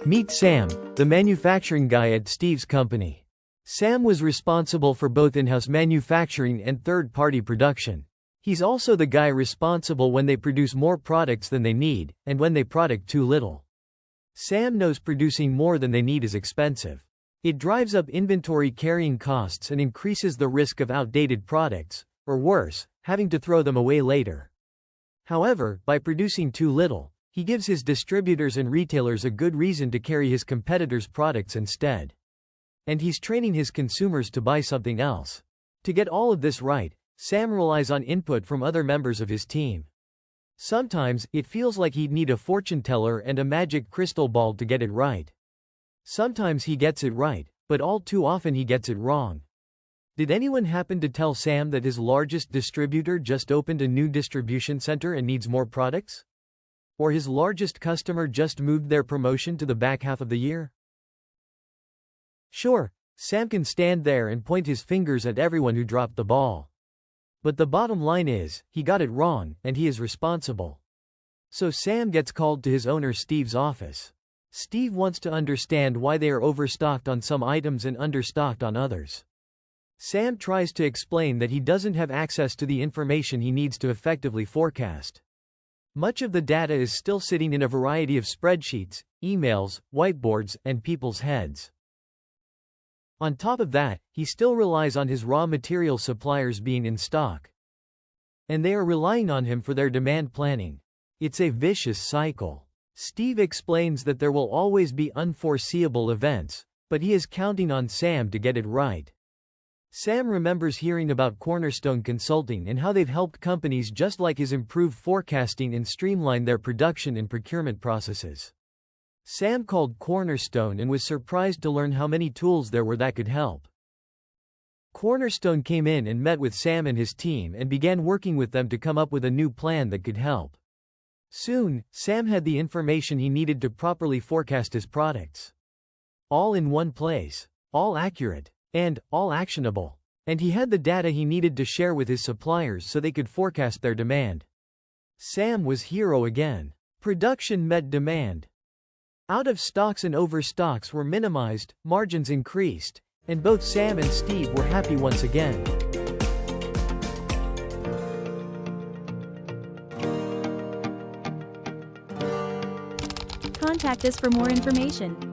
Meet Sam, the manufacturing guy at Steve's company. Sam was responsible for both in-house manufacturing and third-party production. He's also the guy responsible when they produce more products than they need, and when they product too little. Sam knows producing more than they need is expensive. It drives up inventory carrying costs and increases the risk of outdated products, or worse, having to throw them away later. However, by producing too little, he gives his distributors and retailers a good reason to carry his competitors' products instead. And he's training his consumers to buy something else. To get all of this right, Sam relies on input from other members of his team. Sometimes, it feels like he'd need a fortune teller and a magic crystal ball to get it right. Sometimes he gets it right, but all too often he gets it wrong. Did anyone happen to tell Sam that his largest distributor just opened a new distribution center and needs more products? Or his largest customer just moved their promotion to the back half of the year? Sure, Sam can stand there and point his fingers at everyone who dropped the ball. But the bottom line is, he got it wrong, and he is responsible. So Sam gets called to his owner Steve's office. Steve wants to understand why they are overstocked on some items and understocked on others. Sam tries to explain that he doesn't have access to the information he needs to effectively forecast. Much of the data is still sitting in a variety of spreadsheets, emails, whiteboards, and people's heads. On top of that, he still relies on his raw material suppliers being in stock. And they are relying on him for their demand planning. It's a vicious cycle. Steve explains that there will always be unforeseeable events, but he is counting on Sam to get it right. Sam remembers hearing about Cornerstone Consulting and how they've helped companies just like his improve forecasting and streamline their production and procurement processes. Sam called Cornerstone and was surprised to learn how many tools there were that could help. Cornerstone came in and met with Sam and his team and began working with them to come up with a new plan that could help. Soon, Sam had the information he needed to properly forecast his products. All in one place, all accurate, and all actionable. And he had the data he needed to share with his suppliers so they could forecast their demand. Sam was hero again. Production met demand. Out of stocks and overstocks were minimized, margins increased, and both Sam and Steve were happy once again. Contact us for more information.